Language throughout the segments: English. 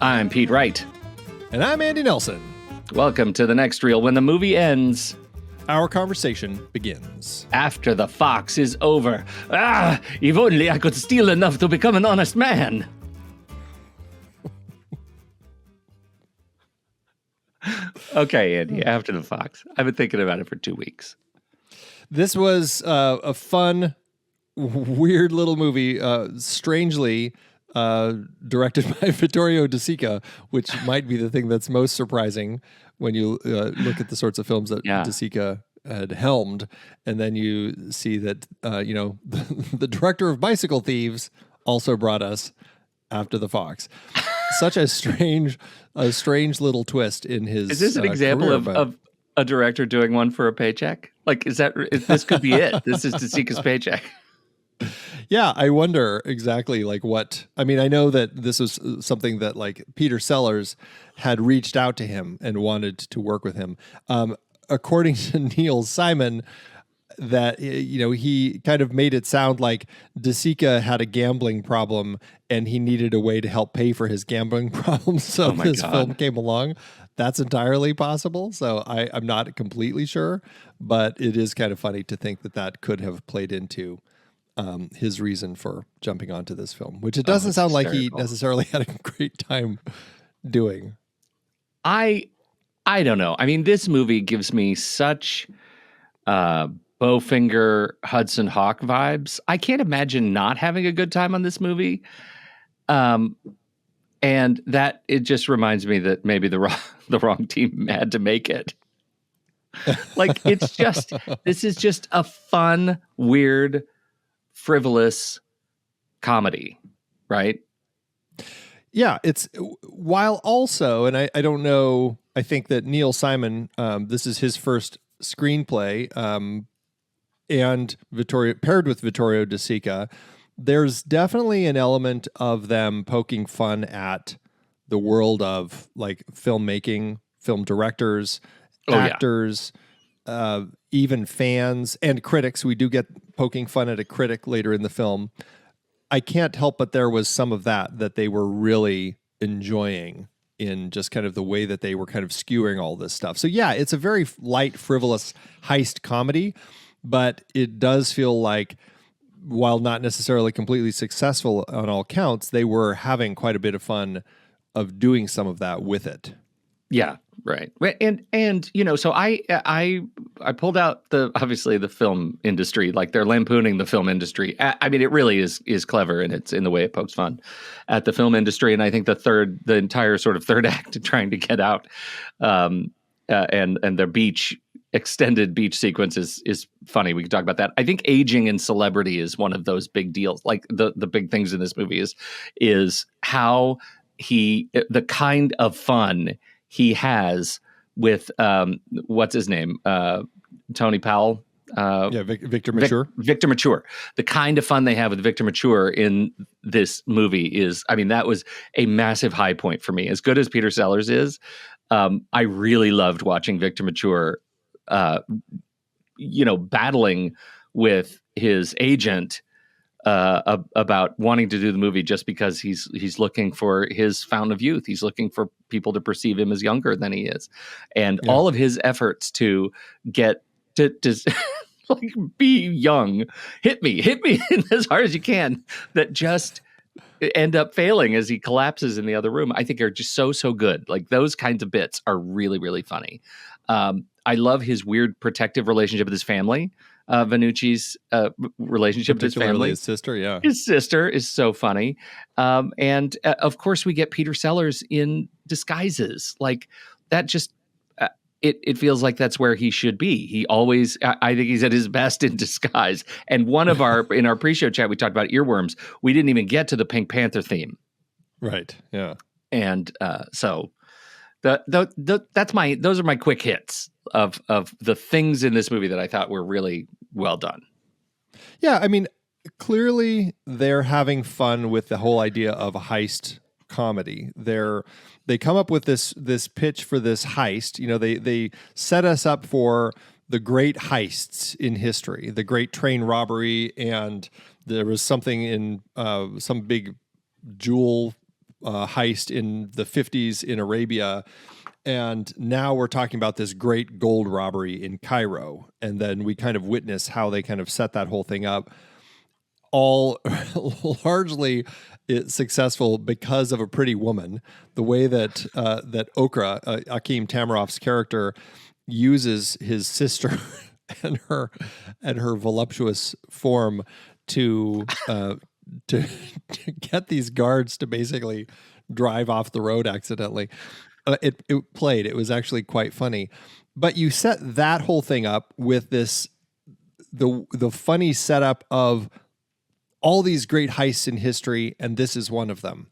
I'm Pete Wright. And I'm Andy Nelson. Welcome to The Next Reel. When the movie ends, our conversation begins. After the fox is over. If only I could steal enough to become an honest man. Okay, Andy, after the fox. I've been thinking about it for 2 weeks. This was a fun, weird little movie, strangely directed by Vittorio De Sica, which might be the thing that's most surprising when you look at the sorts of films that De Sica had helmed, and then you see that the director of Bicycle Thieves also brought us After the Fox. Such a strange little twist in his. Is this an example of a director doing one for a paycheck? Like, this could be it? This is De Sica's paycheck. Yeah, I wonder exactly what. I mean, I know that this was something that Peter Sellers had reached out to him and wanted to work with him. According to Neil Simon, that he kind of made it sound like De Sica had a gambling problem and he needed a way to help pay for his gambling problem. So this film came along. That's entirely possible. So I'm not completely sure, but it is kind of funny to think that could have played into his reason for jumping onto this film, which it doesn't sound like he necessarily had a great time doing. I don't know. I mean, this movie gives me such Bowfinger, Hudson Hawk vibes. I can't imagine not having a good time on this movie. And that it just reminds me that maybe the wrong team had to make it. This is just a fun, weird, frivolous comedy, right? Yeah, it's while also, and I don't know, I think that Neil Simon, this is his first screenplay, and paired with Vittorio De Sica, there's definitely an element of them poking fun at the world of filmmaking, film directors, actors, even fans and critics. We do get poking fun at a critic later in the film. I can't help but there was some of that they were really enjoying in just kind of the way that they were kind of skewing all this stuff. So yeah, it's a very light, frivolous heist comedy, but it does feel like, while not necessarily completely successful on all counts, they were having quite a bit of fun of doing some of that with it. Yeah. Right. And so I pulled out obviously the film industry, they're lampooning the film industry. I mean, it really is clever, and it's in the way it pokes fun at the film industry. And I think the entire sort of third act trying to get out, and the extended beach sequence is funny. We can talk about that. I think aging in celebrity is one of those big deals. The big things in this movie is how the kind of fun he has with what's his name, Tony Powell. Victor Mature. Victor Mature. The kind of fun they have with Victor Mature in this movie that was a massive high point for me. As good as Peter Sellers is, I really loved watching Victor Mature, battling with his agent about wanting to do the movie just because he's looking for his fountain of youth. He's looking for people to perceive him as younger than he is. And all of his efforts to get to be young, hit me as hard as you can, that just end up failing as he collapses in the other room, I think are just so good. Those kinds of bits are really, really funny. I love his weird protective relationship with his family. Vanucci's relationship with his family. His sister, yeah. His sister is so funny. And of course, we get Peter Sellers in disguises. That just, it feels like that's where he should be. He always, I think he's at his best in disguise. And in our pre-show chat, we talked about earworms. We didn't even get to the Pink Panther theme. Right, yeah. And so those are my quick hits of the things in this movie that I thought were really well done. Yeah, I mean, clearly they're having fun with the whole idea of a heist comedy. They come up with this pitch for this heist. They set us up for the great heists in history, the great train robbery, and there was something in some big jewel heist in the 50s in Arabia. And now we're talking about this great gold robbery in Cairo. And then we kind of witness how they kind of set that whole thing up, all largely successful because of a pretty woman. The way that that Okra, Akeem Tamarov's character, uses his sister and her voluptuous form to get these guards to basically drive off the road accidentally. It played. It was actually quite funny. But you set that whole thing up with this the funny setup of all these great heists in history, and this is one of them.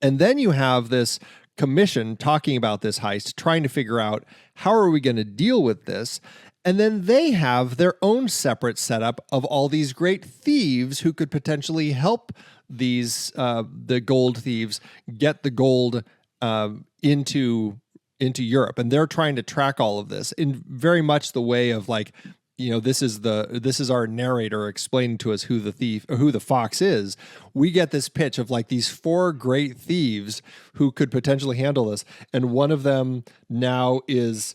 And then you have this commission talking about this heist, trying to figure out how are we going to deal with this. And then they have their own separate setup of all these great thieves who could potentially help these the gold thieves get the gold into Europe. And they're trying to track all of this in very much the way of like, you know, this is our narrator explaining to us who the fox is. We get this pitch of like these 4 great thieves who could potentially handle this. And one of them now is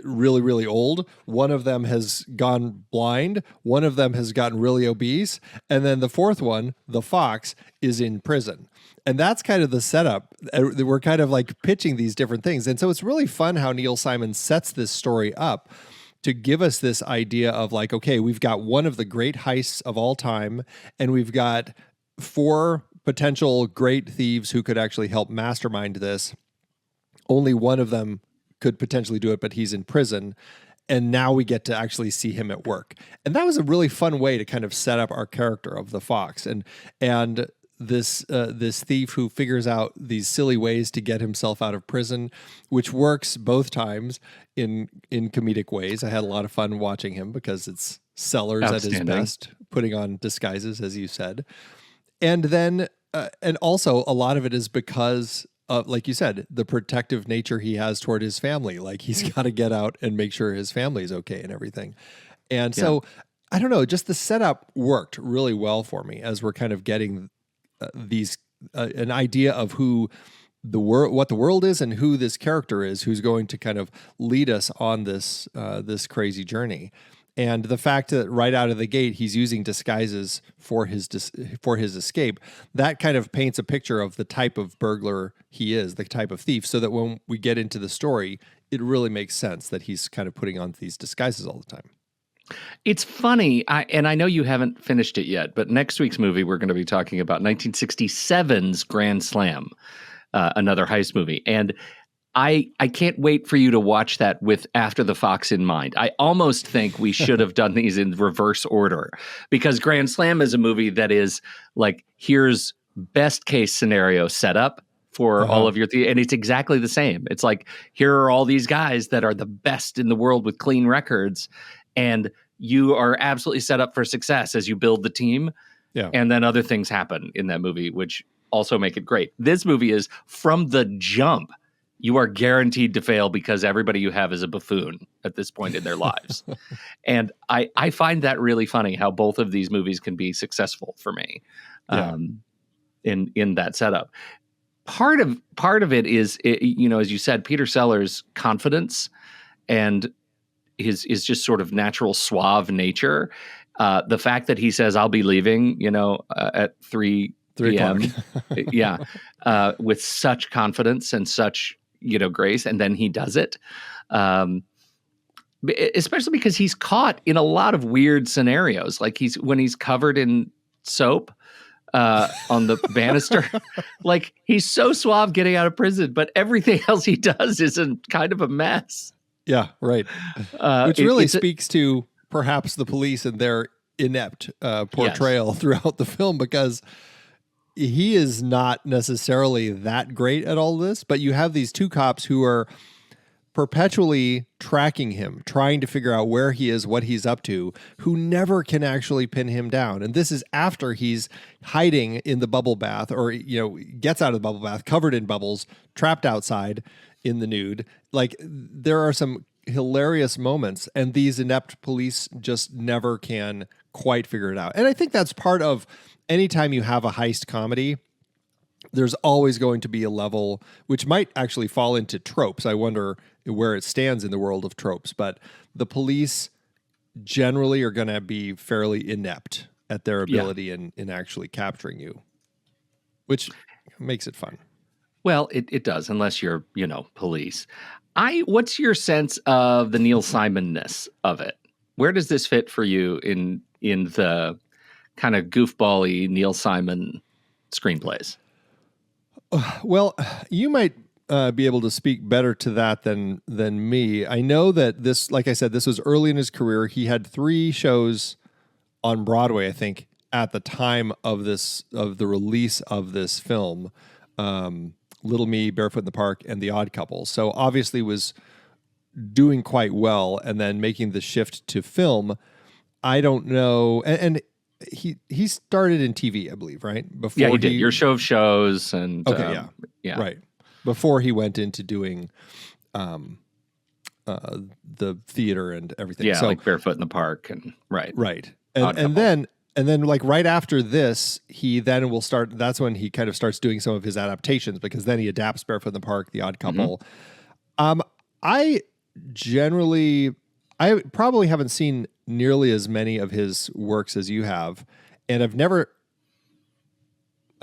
really, really old. One of them has gone blind. One of them has gotten really obese. And then the 4th one, the fox, is in prison. And that's kind of the setup. We're kind of like pitching these different things. And so it's really fun how Neil Simon sets this story up to give us this idea of like, okay, we've got one of the great heists of all time, and we've got 4 potential great thieves who could actually help mastermind this. Only one of them could potentially do it, but he's in prison. And now we get to actually see him at work. And that was a really fun way to kind of set up our character of the fox. And this thief who figures out these silly ways to get himself out of prison, which works both times in comedic ways. I had a lot of fun watching him because it's Sellers at his best, putting on disguises, as you said. And then, and also a lot of it is because like you said, the protective nature he has toward his family. Like he's got to get out and make sure his family's okay and everything. And so, I don't know, just the setup worked really well for me as we're kind of getting an idea of who what the world is and who this character is, who's going to kind of lead us on this crazy journey. And the fact that right out of the gate he's using disguises for his escape, that kind of paints a picture of the type of burglar he is, the type of thief, so that when we get into the story, it really makes sense that he's kind of putting on these disguises all the time. It's funny, and I know you haven't finished it yet, but next week's movie we're going to be talking about 1967's Grand Slam, another heist movie. And I can't wait for you to watch that with After the Fox in mind. I almost think we should have done these in reverse order, because Grand Slam is a movie that is like, here's best case scenario setup for all of your and it's exactly the same. It's like, here are all these guys that are the best in the world with clean records, and you are absolutely set up for success as you build the team. Yeah. And then other things happen in that movie, which also make it great. This movie is, from the jump, you are guaranteed to fail because everybody you have is a buffoon at this point in their lives. And I find that really funny how both of these movies can be successful for me in that setup. Part of it is, as you said, Peter Sellers' confidence and his just sort of natural suave nature. The fact that he says, I'll be leaving, at 3 p.m. With such confidence and such, grace. And then he does it. Especially because he's caught in a lot of weird scenarios. Like when he's covered in soap on the banister, like he's so suave getting out of prison, but everything else he does is kind of a mess. Yeah, right. Which really speaks to perhaps the police and their inept portrayal throughout the film, because he is not necessarily that great at all this, but you have these 2 cops who are perpetually tracking him, trying to figure out where he is, what he's up to, who never can actually pin him down. And this is after he's hiding in the bubble bath, or, gets out of the bubble bath, covered in bubbles, trapped outside in the nude. Like, there are some hilarious moments, and these inept police just never can quite figure it out. And I think that's part of anytime you have a heist comedy, there's always going to be a level which might actually fall into tropes. I wonder where it stands in the world of tropes, but the police generally are going to be fairly inept at their ability in actually capturing you, which makes it fun. Well, it does, unless you're, police. What's your sense of the Neil Simon-ness of it? Where does this fit for you in the kind of goofball-y Neil Simon screenplays? Well, you might be able to speak better to that than me. I know that this, like I said, this was early in his career. He had 3 shows on Broadway, I think, at the time of the release of this film. Little Me, Barefoot in the Park, and The Odd Couple. So obviously was doing quite well, and then making the shift to film. I don't know, and he started in TV, I believe, right? Before he did Your Show of Shows, and right before he went into doing the theater and everything. Yeah, so, like Barefoot in the Park, and right, and then like right after this, he then will start. That's when he kind of starts doing some of his adaptations, because then he adapts Barefoot in the Park, The Odd Couple. Mm-hmm. I probably haven't seen nearly as many of his works as you have, and I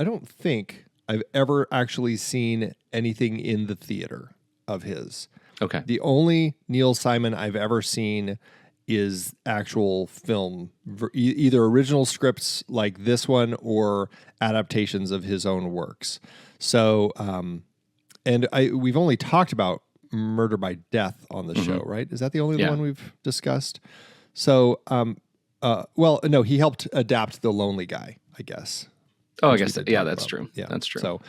don't think I've ever actually seen anything in the theater of his. Okay. The only Neil Simon I've ever seen is actual film, either original scripts like this one or adaptations of his own works. So, we've only talked about Murder by Death on the show, right? Is that the only one we've discussed? So, no, he helped adapt The Lonely Guy, I guess. Oh, I guess that's true. Yeah, that's true. So,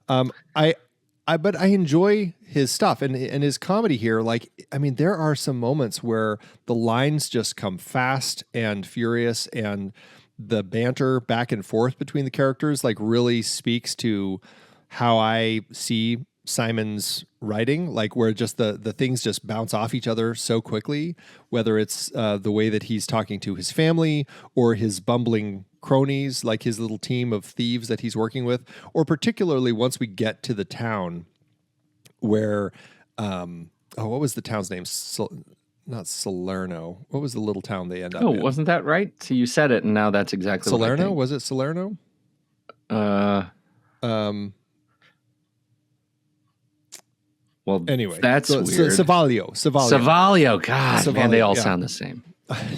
but I enjoy his stuff and his comedy here. Like, I mean, there are some moments where the lines just come fast and furious, and the banter back and forth between the characters like really speaks to how I see Simon's writing, like where just the things just bounce off each other so quickly, whether it's the way that he's talking to his family or his bumbling cronies, like his little team of thieves that he's working with, or particularly once we get to the town where, what was the town's name? Not Salerno. What was the little town they end up in? Oh, wasn't that right? So you said it, and now that's exactly Salerno? What I think. Was it Salerno? Well, anyway, that's weird. Savaglio. God, man, they all sound the same.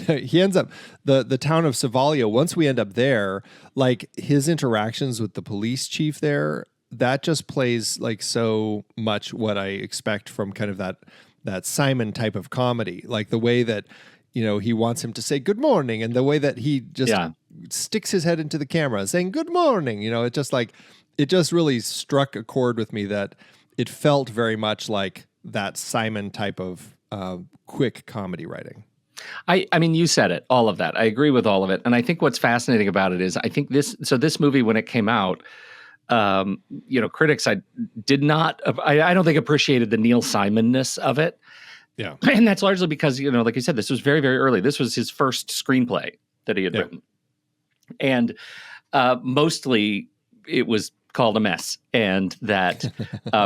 He ends up the town of Savaglio. Once we end up there, like his interactions with the police chief there, that just plays like so much what I expect from kind of that Simon type of comedy. Like the way that, he wants him to say good morning, and the way that he just sticks his head into the camera saying good morning. It just really struck a chord with me that it felt very much like that Simon type of quick comedy writing. I mean, you said it, all of that. I agree with all of it. And I think what's fascinating about it is I think this movie, when it came out, critics I don't think appreciated the Neil Simon-ness of it. Yeah. And that's largely because, like you said, this was very, very early. This was his first screenplay that he had written. And mostly it was called a mess. And that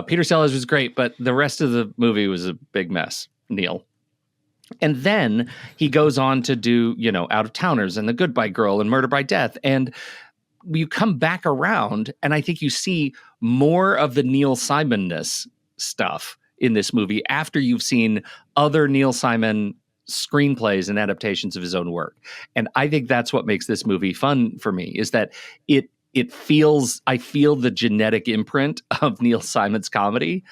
Peter Sellers was great, but the rest of the movie was a big mess, Neil. And then he goes on to do, Out of Towners and The Goodbye Girl and Murder by Death. And you come back around, and I think you see more of the Neil Simon-ness stuff in this movie after you've seen other Neil Simon screenplays and adaptations of his own work. And I think that's what makes this movie fun for me, is that I feel the genetic imprint of Neil Simon's comedy,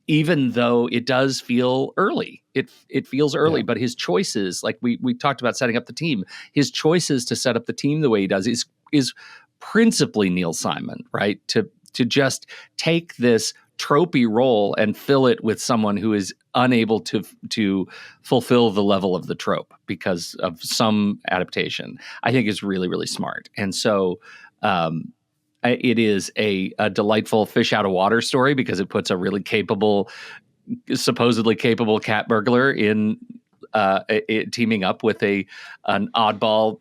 even though it does feel early. It feels early, but his choices, like we talked about setting up the team, his choices to set up the team the way he does is principally Neil Simon, right? To just take this tropey role and fill it with someone who is unable to fulfill the level of the trope because of some adaptation, I think is really, really smart. And so it is a delightful fish out of water story, because it puts a really supposedly capable cat burglar in teaming up with an oddball,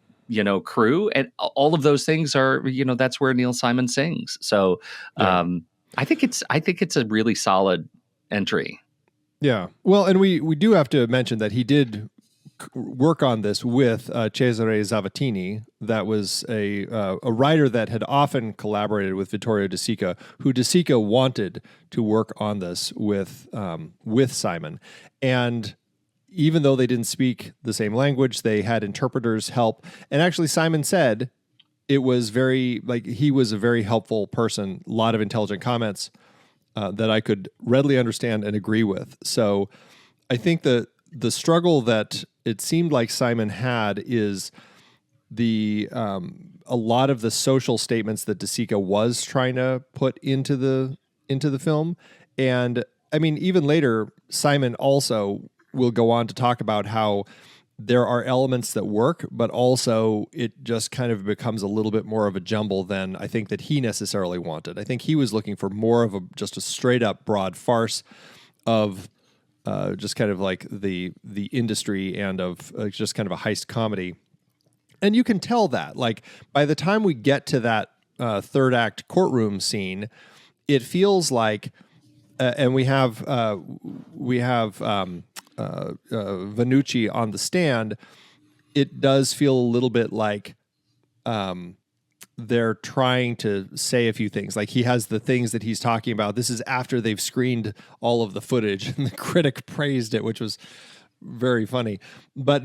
crew, and all of those things are, that's where Neil Simon sings. So I think it's a really solid entry. Yeah. Well, and we do have to mention that he did work on this with Cesare Zavattini. That was a writer that had often collaborated with Vittorio De Sica, who De Sica wanted to work on this with Simon. And even though they didn't speak the same language, they had interpreters help. And actually, Simon said it was he was a very helpful person, a lot of intelligent comments that I could readily understand and agree with. So I think the struggle that it seemed like Simon had is a lot of the social statements that De Sica was trying to put into the film. And I mean, even later, Simon also will go on to talk about how there are elements that work, but also it just kind of becomes a little bit more of a jumble than I think that he necessarily wanted. I think he was looking for more of just a straight up broad farce of just kind of like the industry and of just kind of a heist comedy. And you can tell that, like, by the time we get to that third act courtroom scene, it feels like, and we have Vanucci on the stand. It does feel a little bit like they're trying to say a few things. Like, he has the things that he's talking about. This is after they've screened all of the footage, and the critic praised it, which was very funny. But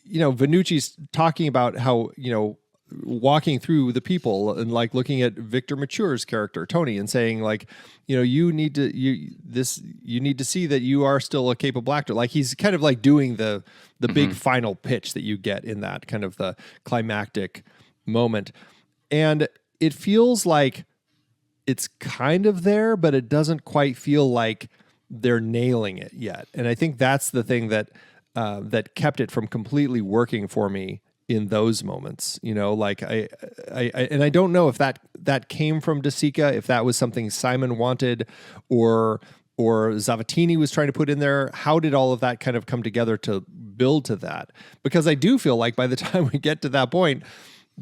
Vanucci's talking about how, walking through the people and like looking at Victor Mature's character, Tony, and saying like, you need to see that you are still a capable actor. Like, he's kind of like doing the big final pitch that you get in that kind of the climactic moment. And it feels like it's kind of there, but it doesn't quite feel like they're nailing it yet. And I think that's the thing that kept it from completely working for me in those moments. Like I don't know if that came from De Sica, if that was something Simon wanted, or Zavattini was trying to put in there. How did all of that kind of come together to build to that? Because I do feel like by the time we get to that point,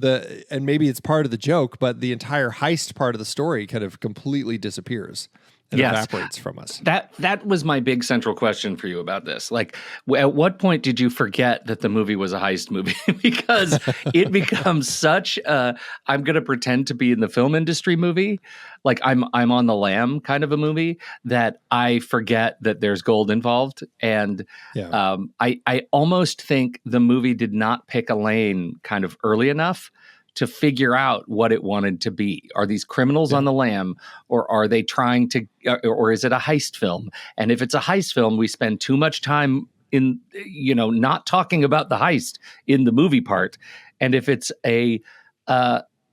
and maybe it's part of the joke, but the entire heist part of the story kind of completely disappears and evaporates from us. That was my big central question for you about this. Like, at what point did you forget that the movie was a heist movie? Because it becomes such a I'm going to pretend to be in the film industry movie, like I'm on the lam kind of a movie, that I forget that there's gold involved. And I almost think the movie did not pick a lane kind of early enough to figure out what it wanted to be. Are these criminals on the lam, or are they trying to, or is it a heist film? And if it's a heist film, we spend too much time in, not talking about the heist in the movie part. And if it's a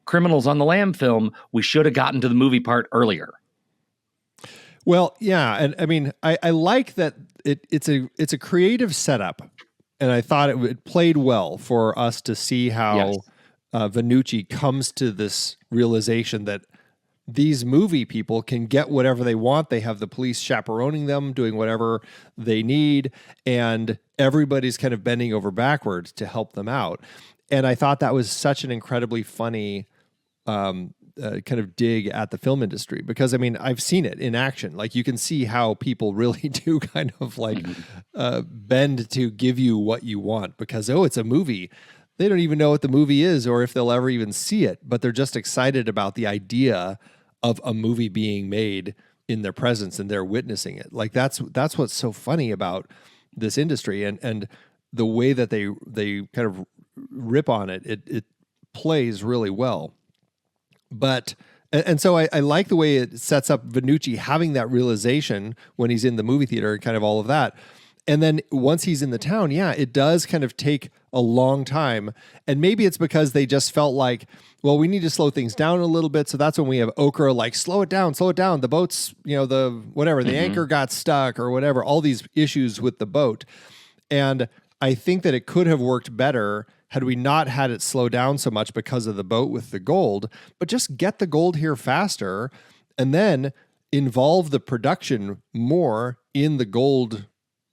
criminals on the lam film, we should have gotten to the movie part earlier. Well, yeah. And I mean, I like that it's a creative setup, and I thought it played well for us to see how Vanucci comes to this realization that these movie people can get whatever they want. They have the police chaperoning them, doing whatever they need, and everybody's kind of bending over backwards to help them out. And I thought that was such an incredibly funny kind of dig at the film industry, because I mean, I've seen it in action. Like, you can see how people really do kind of like bend to give you what you want, because, it's a movie. They don't even know what the movie is or if they'll ever even see it, but they're just excited about the idea of a movie being made in their presence, and they're witnessing it. Like, that's what's so funny about this industry, and the way that they kind of rip on it. It plays really well. But and so I like the way it sets up Vanucci having that realization when he's in the movie theater and kind of all of that. And then once he's in the town, it does kind of take a long time. And maybe it's because they just felt like, well, we need to slow things down a little bit. So that's when we have Okra, like, slow it down. The boat's, the anchor got stuck or whatever, all these issues with the boat. And I think that it could have worked better had we not had it slow down so much because of the boat with the gold, but just get the gold here faster and then involve the production more in the gold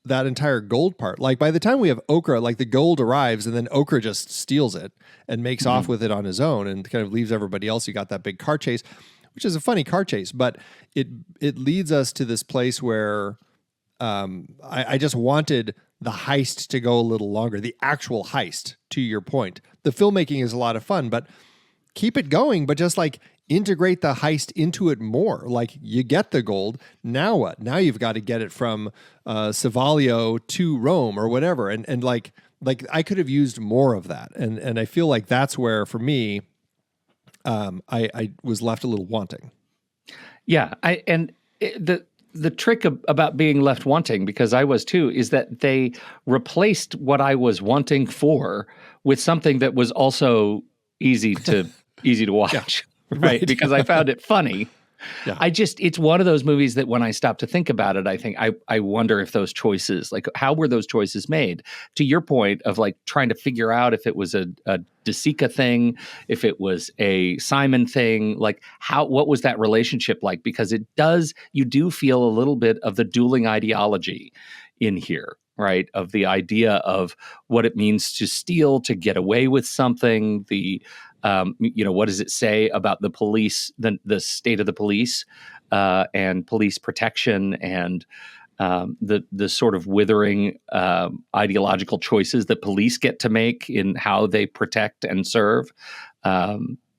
that entire gold part. Like by the time we have Okra, like the gold arrives and then Okra just steals it and makes off with it on his own and kind of leaves everybody else. You got that big car chase, which is a funny car chase, but it leads us to this place where I just wanted the heist to go a little longer, the actual heist, to your point. The filmmaking is a lot of fun, but keep it going, but just like integrate the heist into it more. Like you get the gold. Now what? Now you've got to get it from Savaglio to Rome or whatever. And like I could have used more of that. And I feel like that's where, for me, I was left a little wanting. Yeah. The trick about being left wanting, because I was too, is that they replaced what I was wanting for with something that was also easy to watch. Yeah. Right. Because I found it funny. Yeah. It's one of those movies that when I stop to think about it, I think I wonder if those choices, like how were those choices made? To your point of like trying to figure out if it was a De Sica thing, if it was a Simon thing, like what was that relationship like? Because you do feel a little bit of the dueling ideology in here, right? Of the idea of what it means to steal, to get away with something, what does it say about the police, the state of the police and police protection and the sort of withering ideological choices that police get to make in how they protect and serve,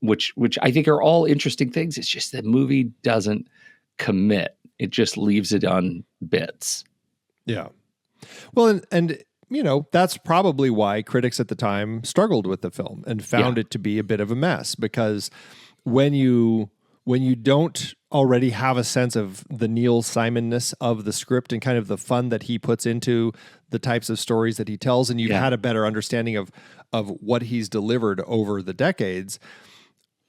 which I think are all interesting things. It's just the movie doesn't commit. It just leaves it on bits. Yeah. Well, and that's probably why critics at the time struggled with the film and found it to be a bit of a mess, because when you don't already have a sense of the Neil Simon-ness of the script and kind of the fun that he puts into the types of stories that he tells, and you've had a better understanding of what he's delivered over the decades,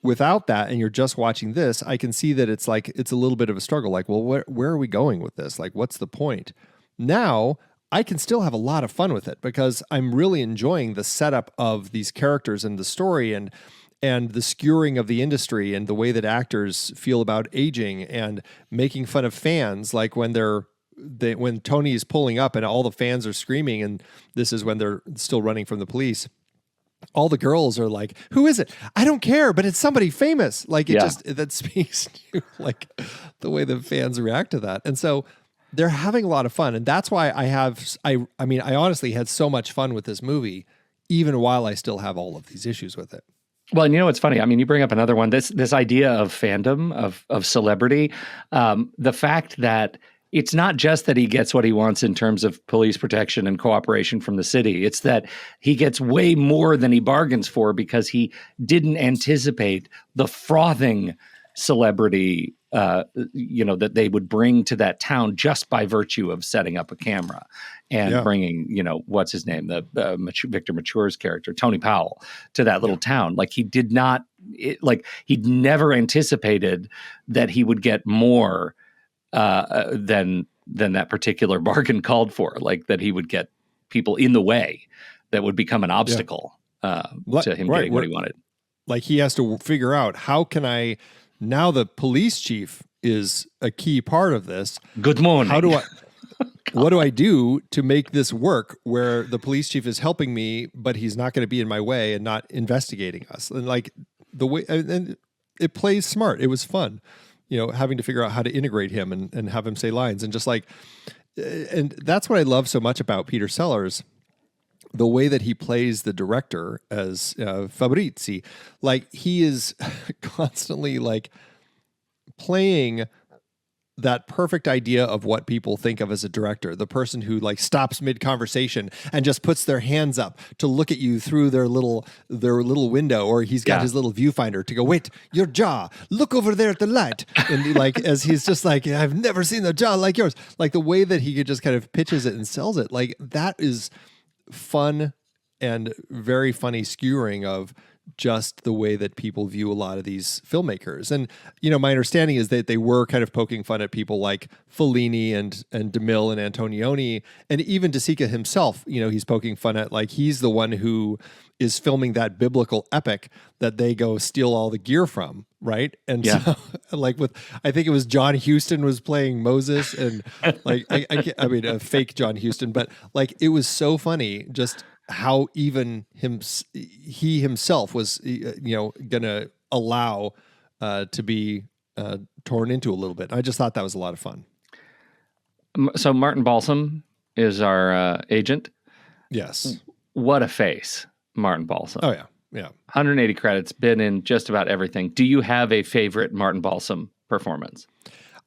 without that, and you're just watching this, I can see that it's a little bit of a struggle. Like, well, where are we going with this? Like, what's the point? Now, I can still have a lot of fun with it because I'm really enjoying the setup of these characters and the story and the skewering of the industry and the way that actors feel about aging and making fun of fans, like when when Tony is pulling up and all the fans are screaming, and this is when they're still running from the police. All the girls are like, "Who is it? I don't care, but it's somebody famous." Like that speaks to like the way the fans react to that, and so they're having a lot of fun. And that's why I honestly had so much fun with this movie, even while I still have all of these issues with it. Well, and what's funny? I mean, you bring up another one, this idea of fandom, of celebrity, the fact that it's not just that he gets what he wants in terms of police protection and cooperation from the city. It's that he gets way more than he bargains for because he didn't anticipate the frothing celebrity that they would bring to that town just by virtue of setting up a camera and bringing, what's his name, the Victor Mature's character, Tony Powell, to that little town. Like he'd never anticipated that he would get more than that particular bargain called for. Like that he would get people in the way that would become an obstacle to him getting what he wanted. Like he has to figure out, how can I? Now the police chief is a key part of this. Good morning. What do I do to make this work where the police chief is helping me, but he's not going to be in my way and not investigating us? And like the way, and it plays smart. It was fun, having to figure out how to integrate him and have him say lines and just like, and that's what I love so much about Peter Sellers. The way that he plays the director as Fabrizi, like he is constantly like playing that perfect idea of what people think of as a director, the person who like stops mid-conversation and just puts their hands up to look at you through their little window, or he's got his little viewfinder to go, wait, your jaw, look over there at the light. And like, as he's just like, I've never seen a jaw like yours. Like the way that he just kind of pitches it and sells it, like that is fun and very funny skewering of just the way that people view a lot of these filmmakers. And, my understanding is that they were kind of poking fun at people like Fellini and DeMille and Antonioni, and even De Sica himself, he's poking fun at, like, he's the one who is filming that biblical epic that they go steal all the gear from. right? And Yeah. so, like I think it was John Huston was playing Moses, and like I mean, a fake John Huston, but like it was so funny just how even he himself was, gonna allow to be torn into a little bit. I just thought that was a lot of fun. So Martin Balsam is our agent. Yes. What a face, Martin Balsam. Oh yeah. 180 credits, been in just about everything. Do you have a favorite Martin Balsam performance?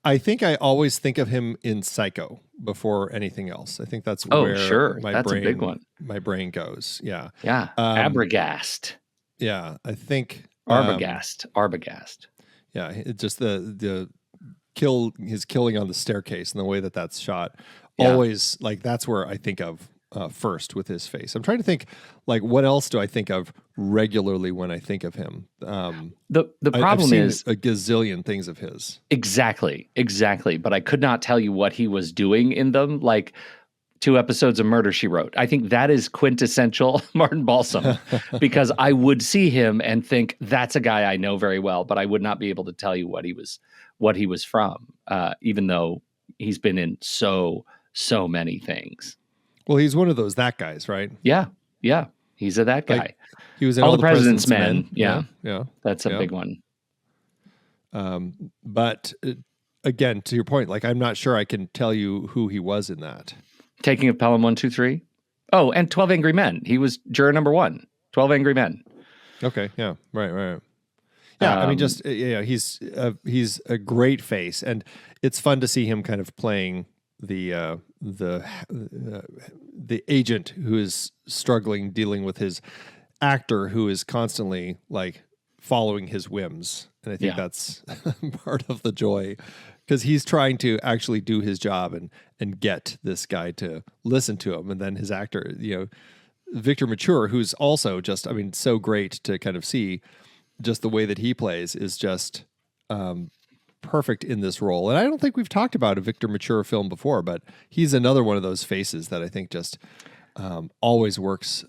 I think I always think of him in Psycho before anything else. I think that's Oh, where sure. my That's brain, a big one. My brain goes. Yeah. Yeah. Abragast. Yeah. I think Arbogast. Yeah. It just his killing on the staircase and the way that that's shot. Yeah. Always like that's where I think of first with his face. I'm trying to think like what else do I think of regularly when I think of him? The problem is a gazillion things of his. Exactly. But I could not tell you what he was doing in them. Like 2 episodes of Murder, She Wrote. I think that is quintessential Martin Balsam because I would see him and think that's a guy I know very well, but I would not be able to tell you what he was from, even though he's been in so many things. Well, he's one of those that guys, right? Yeah. He's a that guy. Like, he was in all the President's Men. Yeah. That's a yeah. big one. But again, to your point, like I'm not sure I can tell you who he was in that. Taking of Pelham 1, 2, 3. Oh, and 12 Angry Men. He was juror number 1. 12 Angry Men. Okay. Yeah. Right. Yeah. I mean, just he's a great face, and it's fun to see him kind of playing the agent who is struggling, dealing with his actor who is constantly like following his whims. And I think that's part of the joy, because he's trying to actually do his job and get this guy to listen to him. And then his actor, Victor Mature, who's also just, I mean, so great to kind of see just the way that he plays is just perfect in this role. And I don't think we've talked about a Victor Mature film before, but he's another one of those faces that I think just always works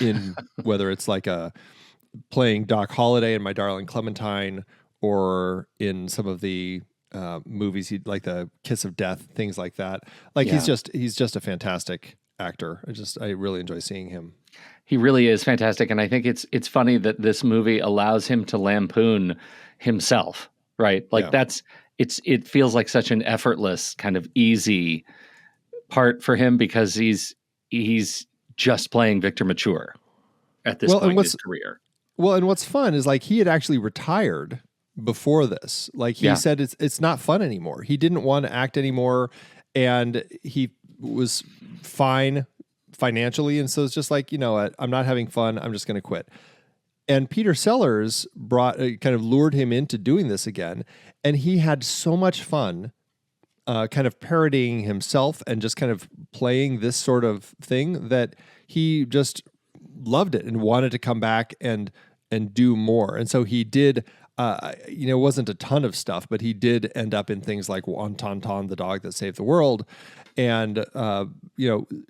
in whether it's like playing Doc Holliday in My Darling Clementine, or in some of the movies, like the Kiss of Death, things like that. Like he's just a fantastic actor. I really enjoy seeing him. He really is fantastic, and I think it's funny that this movie allows him to lampoon himself, right? Like it feels like such an effortless kind of easy part for him because he's just playing Victor Mature at this point in his career. Well, and what's fun is like he had actually retired before this. Like he said it's not fun anymore. He didn't want to act anymore, and he was fine financially, and so it's just like, I'm not having fun, I'm just going to quit. And Peter Sellers kind of lured him into doing this again, and he had so much fun kind of parodying himself and just kind of playing this sort of thing that he just loved it and wanted to come back and do more. And so he did, it wasn't a ton of stuff, but he did end up in things like On Tonton, the Dog That Saved the World, and,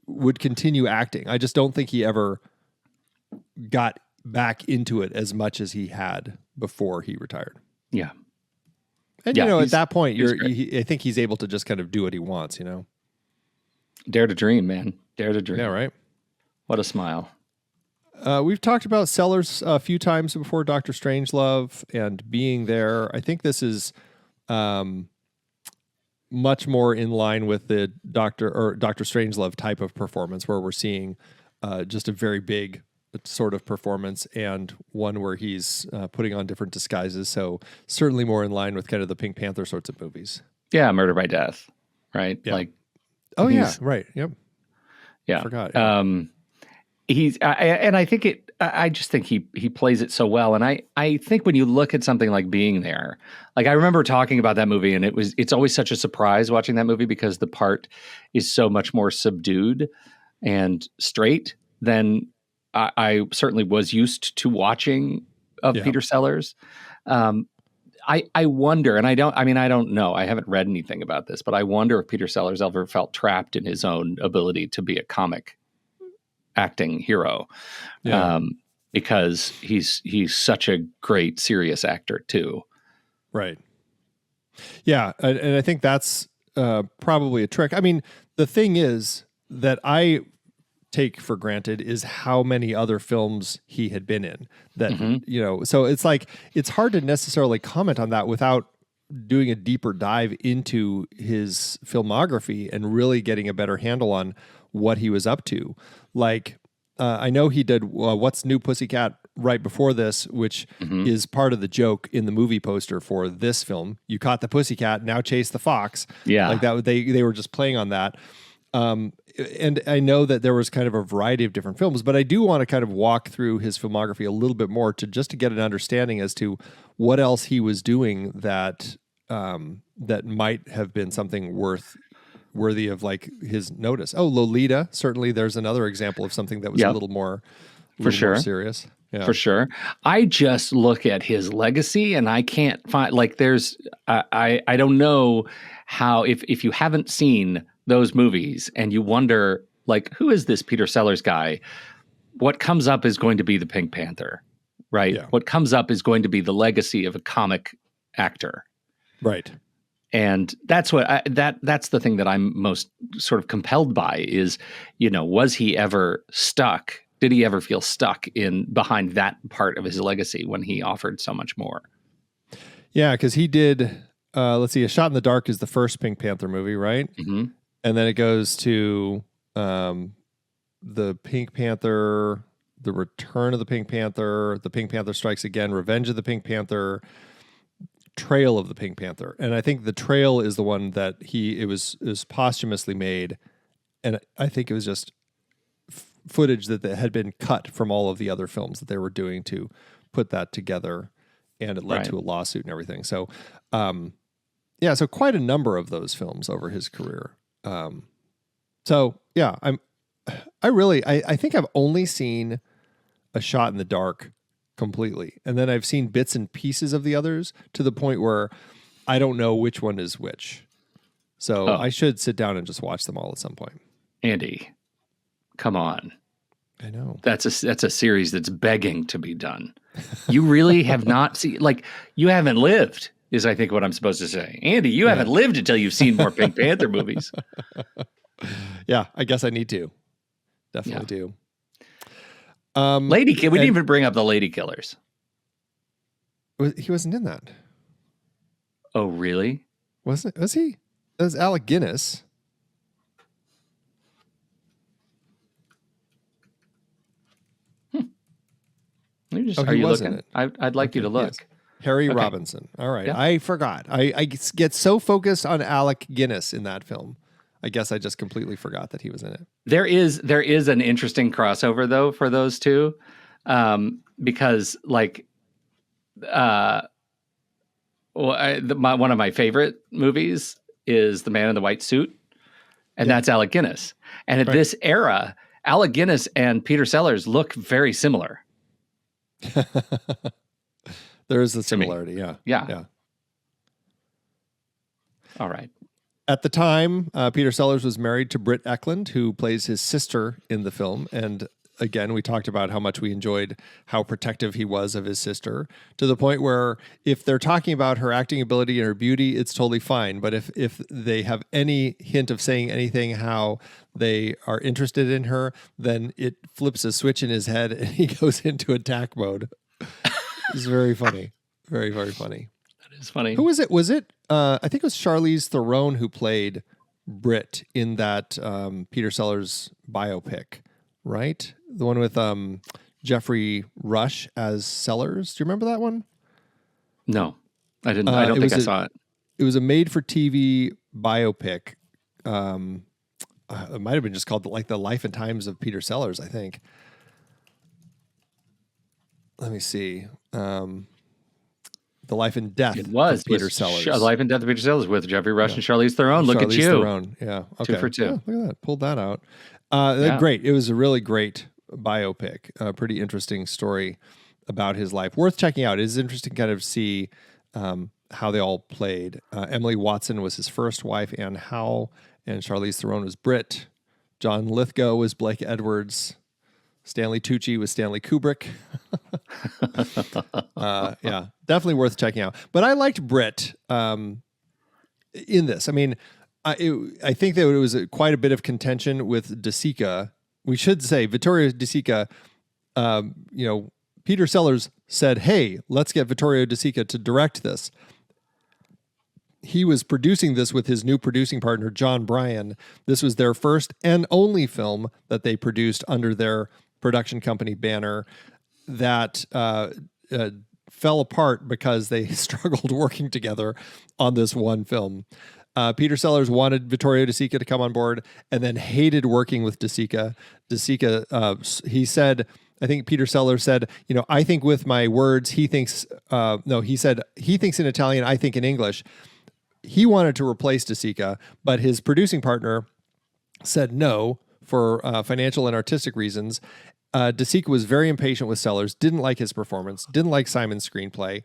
would continue acting. I just don't think he ever got back into it as much as he had before he retired. Yeah. And, at that point, I think he's able to just kind of do what he wants, Dare to dream, man. Dare to dream. Yeah, right. What a smile. We've talked about Sellers a few times before, Dr. Strangelove and being there. I think this is much more in line with the Dr. Strangelove type of performance, where we're seeing just a very big sort of performance, and one where he's putting on different disguises. So certainly more in line with kind of the Pink Panther sorts of movies. Yeah, Murder by Death, right? Yeah. Like, right. Yep. Yeah, I forgot. I just think he plays it so well. And I think when you look at something like Being There, like I remember talking about that movie, and it's always such a surprise watching that movie because the part is so much more subdued and straight than I certainly was used to watching of Peter Sellers. I wonder, and I don't know, I haven't read anything about this, but I wonder if Peter Sellers ever felt trapped in his own ability to be a comic acting hero. Yeah. because he's such a great serious actor too. Right. Yeah, and I think that's probably a trick. I mean, the thing is that I take for granted is how many other films he had been in. That so it's like it's hard to necessarily comment on that without doing a deeper dive into his filmography and really getting a better handle on what he was up to. Like, I know he did What's New Pussycat right before this, which is part of the joke in the movie poster for this film. You caught the pussycat, now chase the fox. Yeah. Like that, they were just playing on that. And I know that there was kind of a variety of different films, but I do want to kind of walk through his filmography a little bit more to get an understanding as to what else he was doing that that might have been something worthy of like his notice. Oh, Lolita, certainly there's another example of something that was a little more more serious. Yeah. For sure. I just look at his legacy and I can't find like there's I don't know how if you haven't seen those movies and you wonder like who is this Peter Sellers guy? What comes up is going to be the Pink Panther, right? Yeah. What comes up is going to be the legacy of a comic actor. Right. And that's what that's the thing that I'm most sort of compelled by is, was he ever stuck? Did he ever feel stuck behind that part of his legacy when he offered so much more? Yeah, because he did, let's see, A Shot in the Dark is the first Pink Panther movie, right? Mm-hmm. And then it goes to the Pink Panther, The Return of the Pink Panther, The Pink Panther Strikes Again, Revenge of the Pink Panther, Trail of the Pink Panther. And I think the Trail is the one that it was posthumously made. And I think it was just footage that had been cut from all of the other films that they were doing to put that together, and it led to a lawsuit and everything. So, so quite a number of those films over his career. I think I've only seen A Shot in the Dark completely, and then I've seen bits and pieces of the others to the point where I don't know which one is which. So I should sit down and just watch them all at some point. Andy, come on. I know. That's a series that's begging to be done. You really have not seen, like, you haven't lived, is I think what I'm supposed to say. Andy, you haven't lived until you've seen more Pink Panther movies. Yeah, I guess I need to. Definitely do. We didn't even bring up the Lady Killers. He wasn't in that. Oh, really? Was he? That was Alec Guinness. Are you looking? I'd like you to look. Yes. Harry Robinson. All right. Yeah. I forgot. I get so focused on Alec Guinness in that film. I guess I just completely forgot that he was in it. There is an interesting crossover though for those two, because like, one of my favorite movies is The Man in the White Suit, and that's Alec Guinness. And at this era, Alec Guinness and Peter Sellers look very similar. There is a similarity, yeah. All right. At the time, Peter Sellers was married to Britt Ekland, who plays his sister in the film. And again, we talked about how much we enjoyed how protective he was of his sister, to the point where if they're talking about her acting ability and her beauty, it's totally fine. But if they have any hint of saying anything how they are interested in her, then it flips a switch in his head and he goes into attack mode. It's very funny. Very, very funny. That is funny. Who was it? Was it, I think it was Charlize Theron who played Britt in that Peter Sellers biopic, right? The one with Jeffrey Rush as Sellers. Do you remember that one? No, I didn't. I don't think I saw it. It was a made-for-TV biopic. It might have been just called like The Life and Times of Peter Sellers, I think. Let me see. The Life and Death of Peter Sellers. Life and Death of Peter Sellers with Jeffrey Rush and Charlize Theron. Look at you. Theron. Yeah. Okay. 2 for 2. Yeah, look at that. Pulled that out. Great. It was a really great biopic. A pretty interesting story about his life. Worth checking out. It is interesting to kind of see how they all played. Emily Watson was his first wife, Anne Howe, and Charlize Theron was Britt. John Lithgow was Blake Edwards. Stanley Tucci with Stanley Kubrick. Yeah, definitely worth checking out. But I liked Britt in this. I mean, I think that it was quite a bit of contention with De Sica. We should say Vittorio De Sica, Peter Sellers said, hey, let's get Vittorio De Sica to direct this. He was producing this with his new producing partner, John Bryan. This was their first and only film that they produced under their production company banner that fell apart because they struggled working together on this one film. Peter Sellers wanted Vittorio De Sica to come on board and then hated working with De Sica. De Sica, he said, I think Peter Sellers said, I think with my words, he thinks he thinks in Italian, I think in English. He wanted to replace De Sica, but his producing partner said no for financial and artistic reasons. De Sica was very impatient with Sellers, didn't like his performance, didn't like Simon's screenplay,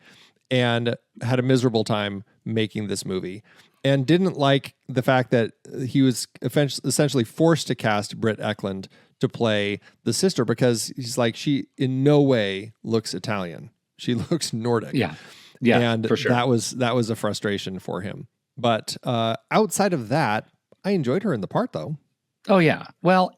and had a miserable time making this movie. And didn't like the fact that he was essentially forced to cast Britt Ekland to play the sister because he's like, she in no way looks Italian. She looks Nordic. Yeah, and for sure. that was a frustration for him. But outside of that, I enjoyed her in the part, though. Oh yeah, well,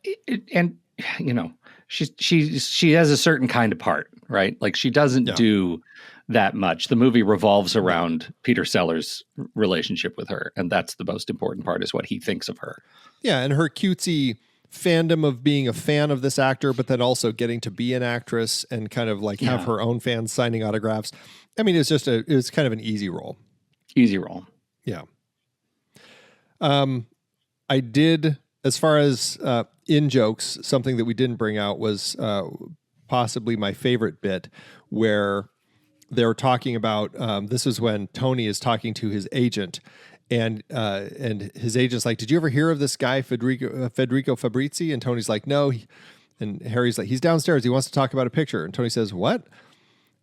she has a certain kind of part, right? Like she doesn't do that much. The movie revolves around Peter Sellers' relationship with her, and that's the most important part, is what he thinks of her. Yeah, and her cutesy fandom of being a fan of this actor, but then also getting to be an actress and kind of like have her own fans signing autographs. I mean, it was kind of an easy role. Easy role. Yeah. I did, as far as in jokes, something that we didn't bring out was possibly my favorite bit, where they were talking about, this is when Tony is talking to his agent, and his agent's like, did you ever hear of this guy, Federico Fabrizi? And Tony's like, no. And Harry's like, he's downstairs. He wants to talk about a picture. And Tony says, what?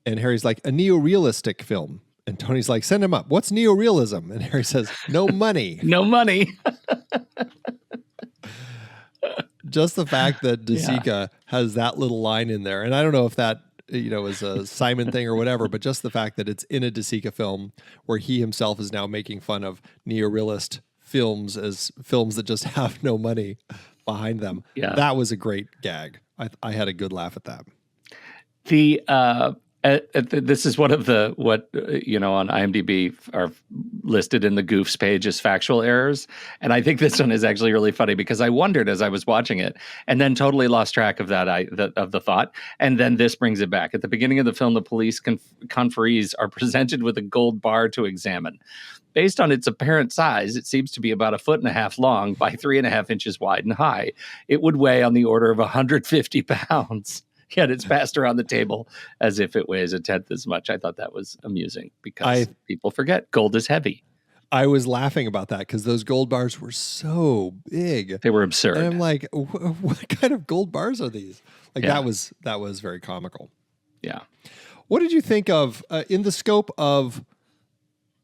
And Harry's like, a neorealistic film. And Tony's like, send him up. What's neorealism? And Harry says, no money. No money. Just the fact that De Sica has that little line in there. And I don't know if that, is a Simon thing or whatever, but just the fact that it's in a De Sica film where he himself is now making fun of neorealist films as films that just have no money behind them. Yeah. That was a great gag. I had a good laugh at that. This is one of the, on IMDb are listed in the Goofs page as factual errors. And I think this one is actually really funny because I wondered as I was watching it and then totally lost track of of the thought. And then this brings it back. At the beginning of the film, the police conferees are presented with a gold bar to examine. Based on its apparent size, it seems to be about 1.5 feet long by 3.5 inches wide and high. It would weigh on the order of 150 pounds. Yet it's passed around the table as if it weighs 1/10 as much. I thought that was amusing because people forget gold is heavy. I was laughing about that because those gold bars were so big. They were absurd. And I'm like, what kind of gold bars are these? Like that was very comical. Yeah. What did you think of in the scope of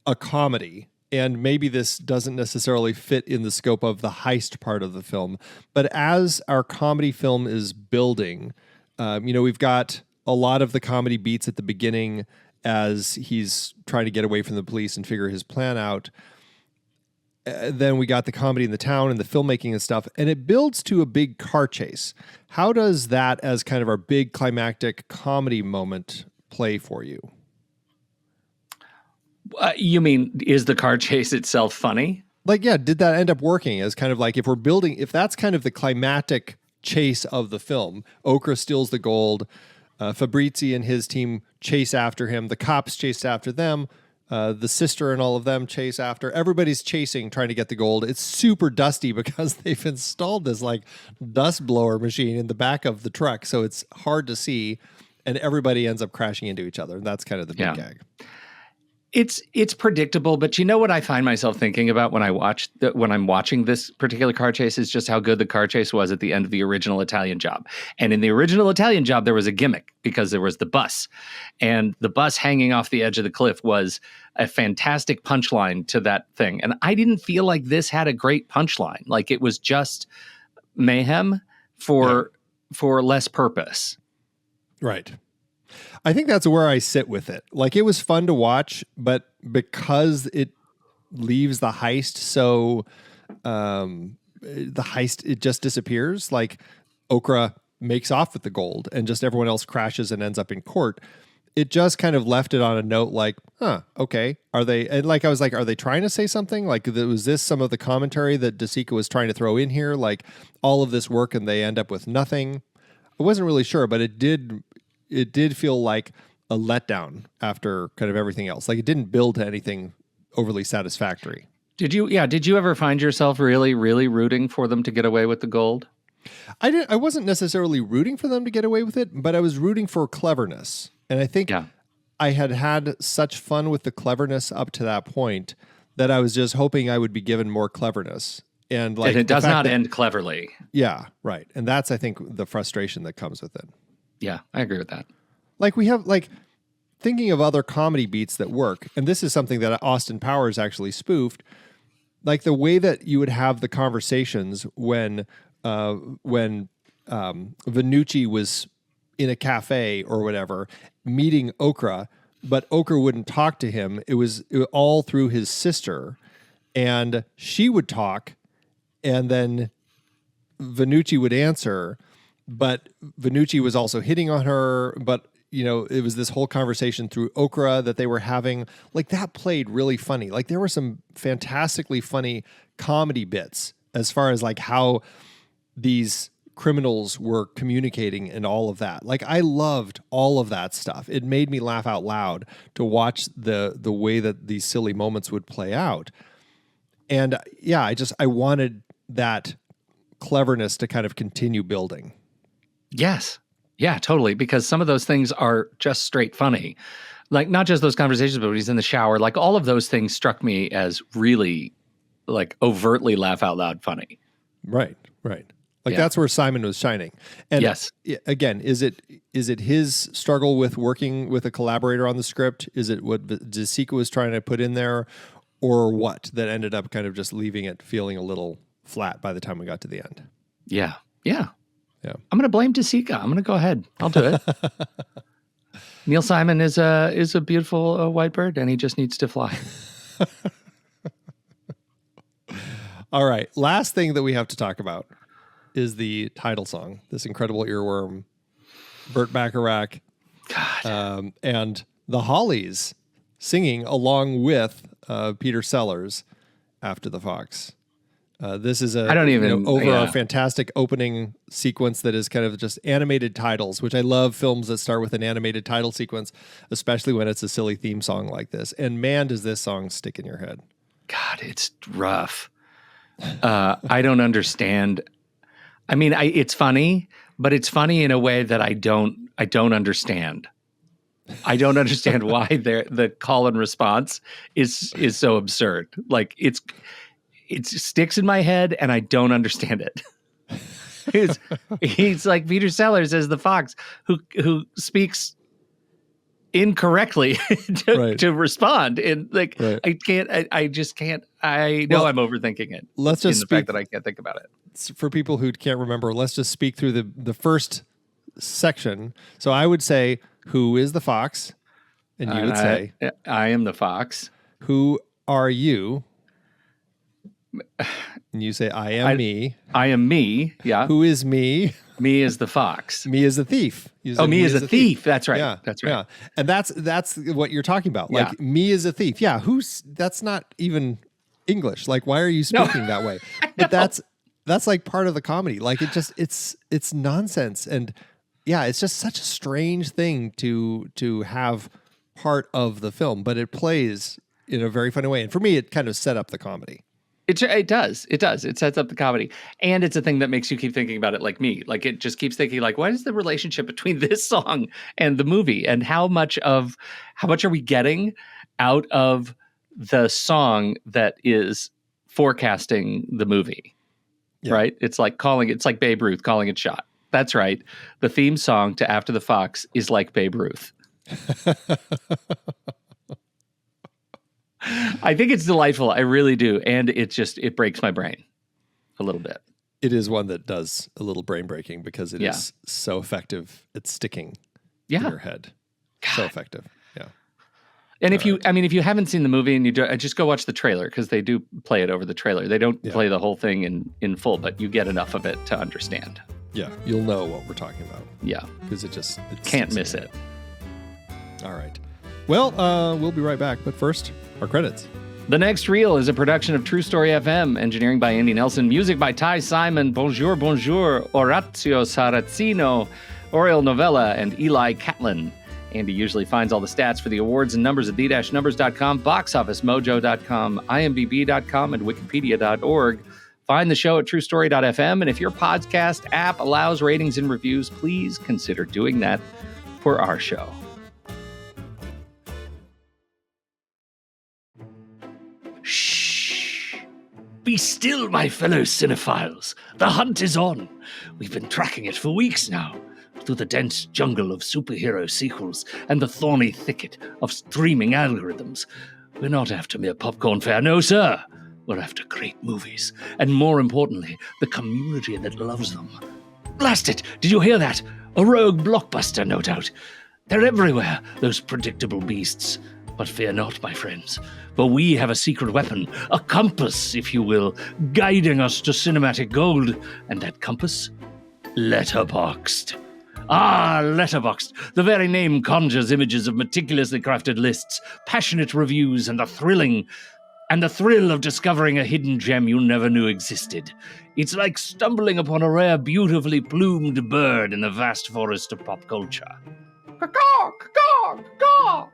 a comedy? And maybe this doesn't necessarily fit in the scope of the heist part of the film, but as our comedy film is building, we've got a lot of the comedy beats at the beginning as he's trying to get away from the police and figure his plan out. Then we got the comedy in the town and the filmmaking and stuff, and it builds to a big car chase. How does that, as kind of our big climactic comedy moment, play for you? You mean, is the car chase itself funny? Like, yeah, did that end up working as kind of like, if that's kind of the climactic chase of the film, Okra steals the gold, Fabrizi and his team chase after him, the cops chase after them, the sister and all of them chase after, everybody's chasing, trying to get the gold. It's super dusty because they've installed this like dust blower machine in the back of the truck, so it's hard to see, and everybody ends up crashing into each other. And that's kind of the big gag. It's predictable, but you know what I find myself thinking about when I'm watching this particular car chase is just how good the car chase was at the end of the original Italian Job. And in the original Italian Job, there was a gimmick because there was the bus, and the bus hanging off the edge of the cliff was a fantastic punchline to that thing. And I didn't feel like this had a great punchline. Like it was just mayhem for for less purpose. Right. I think that's where I sit with it. Like, it was fun to watch, but because it leaves the heist so the heist, it just disappears. Like, Okra makes off with the gold and just everyone else crashes and ends up in court. It just kind of left it on a note like, okay. Are they, and like, I was like, are they trying to say something? Like, was this some of the commentary that De Sica was trying to throw in here? Like, all of this work and they end up with nothing? I wasn't really sure, but it did feel like a letdown after kind of everything else. Like, it didn't build to anything overly satisfactory. Did you ever find yourself really, really rooting for them to get away with the gold? I wasn't necessarily rooting for them to get away with it, but I was rooting for cleverness. And I think I had such fun with the cleverness up to that point that I was just hoping I would be given more cleverness. And like, it does not end cleverly. Yeah, right. And that's, I think, the frustration that comes with it. Yeah, I agree with that. Like, we have, like, thinking of other comedy beats that work, and this is something that Austin Powers actually spoofed, like the way that you would have the conversations when Vanucci was in a cafe or whatever, meeting Okra, but Okra wouldn't talk to him. It was all through his sister, and she would talk, and then Vanucci would answer, but Vanucci was also hitting on her, but it was this whole conversation through Okra that they were having. Like, that played really funny. Like, there were some fantastically funny comedy bits as far as like how these criminals were communicating and all of that. Like, I loved all of that stuff. It made me laugh out loud to watch the way that these silly moments would play out. And yeah, I wanted that cleverness to kind of continue building. Yes. Yeah, totally. Because some of those things are just straight funny. Like, not just those conversations, but when he's in the shower, like, all of those things struck me as really, like, overtly laugh out loud funny. Right. Like, that's where Simon was shining. And yes, again, is it his struggle with working with a collaborator on the script? Is it what De Sica was trying to put in there, or what that ended up kind of just leaving it feeling a little flat by the time we got to the end? Yeah. Yeah. I'm going to blame De Sica. I'm going to go ahead. I'll do it. Neil Simon is a beautiful white bird, and he just needs to fly. All right. Last thing that we have to talk about is the title song, this incredible earworm, Burt Bacharach, and the Hollies singing along with Peter Sellers, After the Fox. This is our fantastic opening sequence that is kind of just animated titles, which I love films that start with an animated title sequence, especially when it's a silly theme song like this. And man, does this song stick in your head. God, it's rough. I don't understand. I mean, it's funny, but it's funny in a way that I don't understand. I don't understand why the call and response is so absurd. Like, it sticks in my head, and I don't understand it. He's like Peter Sellers as the fox who speaks incorrectly to respond. And like, right. I just can't. I know I'm overthinking it. Let's just the fact that I can't think about it. For people who can't remember, let's just speak through the first section. So I would say, "Who is the fox?" And you would say, "I am the fox." Who are you? And you say, I am me. I am me. Yeah. Who is me? Me is the fox. Me is the thief. Me is a thief. That's right. Yeah. That's right. Yeah. And that's what you're talking about. Like, yeah. Me is a thief. Yeah. That's not even English. Like, why are you speaking that way? But that's like part of the comedy. Like, it's nonsense. And yeah, it's just such a strange thing to have part of the film, but it plays in a very funny way. And for me, it kind of set up the comedy. It does. It sets up the comedy. And it's a thing that makes you keep thinking about it like me. Like, it just keeps thinking, like, what is the relationship between this song and the movie? And how much are we getting out of the song that is forecasting the movie? Yeah. Right? It's like Babe Ruth calling it shot. That's right. The theme song to After the Fox is like Babe Ruth. I think it's delightful. I really do. And it breaks my brain a little bit. it is one that does a little brain breaking because it is so effective at sticking in your head. God. So effective. Yeah. And if you haven't seen the movie and you just go watch the trailer, because they do play it over the trailer. They don't play the whole thing in full, but you get enough of it to understand. Yeah, you'll know what we're talking about. Yeah, because it can't miss it. All right. Well, we'll be right back, but first, our credits. The Next Reel is a production of True Story FM, engineering by Andy Nelson, music by Ty Simon, Bonjour, Orazio Saracino, Oriel Novella, and Eli Catlin. Andy usually finds all the stats for the awards and numbers at the-numbers.com, boxofficemojo.com, imdb.com, and wikipedia.org. Find the show at truestory.fm, and if your podcast app allows ratings and reviews, please consider doing that for our show. Shh! Be still, my fellow cinephiles. The hunt is on. We've been tracking it for weeks now. Through the dense jungle of superhero sequels and the thorny thicket of streaming algorithms. We're not after mere popcorn fare, no sir. We're after great movies, and more importantly, the community that loves them. Blast it! Did you hear that? A rogue blockbuster, no doubt. They're everywhere, those predictable beasts. But fear not, my friends, for we have a secret weapon, a compass, if you will, guiding us to cinematic gold, and that compass? Letterboxd. Ah, Letterboxd. The very name conjures images of meticulously crafted lists, passionate reviews, and the thrill of discovering a hidden gem you never knew existed. It's like stumbling upon a rare, beautifully plumed bird in the vast forest of pop culture. Caw-caw, caw-caw, caw.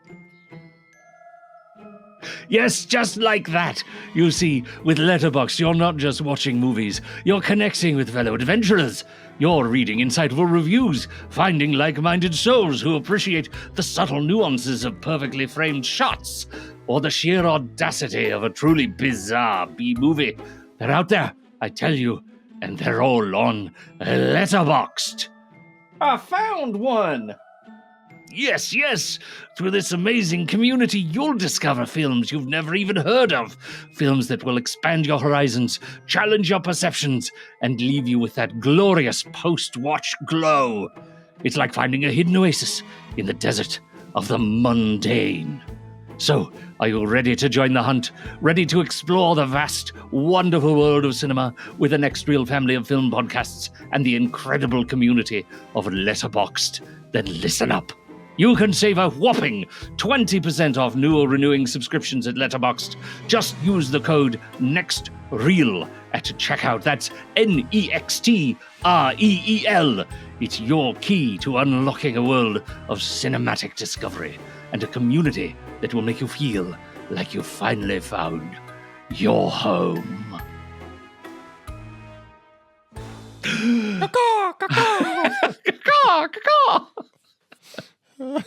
Yes, just like that. You see, with Letterboxd, you're not just watching movies. You're connecting with fellow adventurers. You're reading insightful reviews, finding like-minded souls who appreciate the subtle nuances of perfectly framed shots, or the sheer audacity of a truly bizarre B-movie. They're out there, I tell you, and they're all on Letterboxd. I found one! Yes. Through this amazing community, you'll discover films you've never even heard of. Films that will expand your horizons, challenge your perceptions, and leave you with that glorious post-watch glow. It's like finding a hidden oasis in the desert of the mundane. So, are you ready to join the hunt? Ready to explore the vast, wonderful world of cinema with the Next Reel family of film podcasts and the incredible community of Letterboxd? Then listen up. You can save a whopping 20% off new or renewing subscriptions at Letterboxd. Just use the code NEXTREEL at checkout. That's NEXTREEL. It's your key to unlocking a world of cinematic discovery and a community that will make you feel like you finally found your home. Caw-caw, caw-caw. Caw-caw, caw-caw. Oh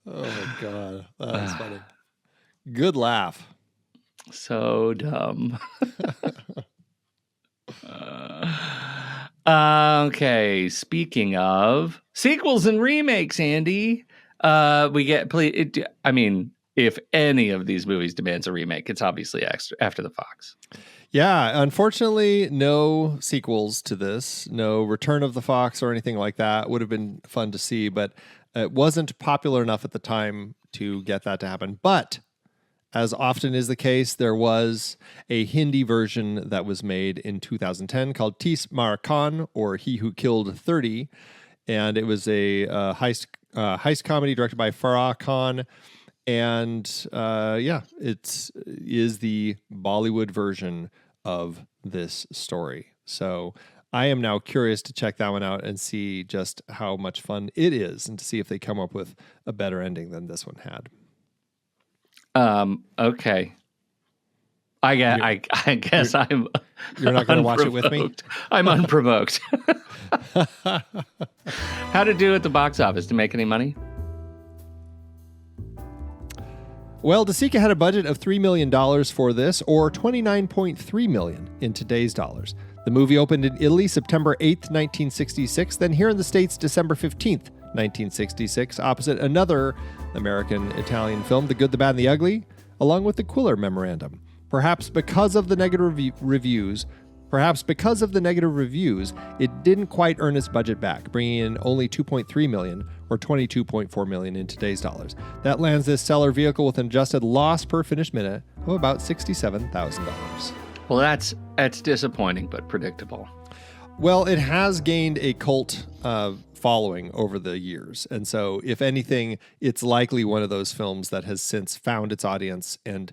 my god, that was funny. Good laugh. So dumb. Okay, speaking of sequels and remakes, Andy, we get if any of these movies demands a remake, it's obviously After the Fox. Yeah, unfortunately, no sequels to this, no Return of the Fox or anything like that. Would have been fun to see, but it wasn't popular enough at the time to get that to happen. But as often is the case, there was a Hindi version that was made in 2010 called Tis Mar Khan, or He Who Killed 30. And it was a heist comedy directed by Farah Khan. And it is the Bollywood version of this story. So I am now curious to check that one out and see just how much fun it is and to see if they come up with a better ending than this one had. Okay. I guess You're not going to watch it with me? I'm unprovoked. How to do at the box office to make any money? Well, De Sica had a budget of $3 million for this, or $29.3 million in today's dollars. The movie opened in Italy September 8th, 1966, then here in the States December 15th, 1966, opposite another American-Italian film, The Good, the Bad, and the Ugly, along with the Quiller Memorandum. Perhaps because of the negative reviews, Perhaps because of the negative reviews, it didn't quite earn its budget back, bringing in only $2.3 million or $22.4 million in today's dollars. That lands this seller vehicle with an adjusted loss per finished minute of about $67,000. Well, that's disappointing, but predictable. Well, it has gained a cult following over the years. And so, if anything, it's likely one of those films that has since found its audience and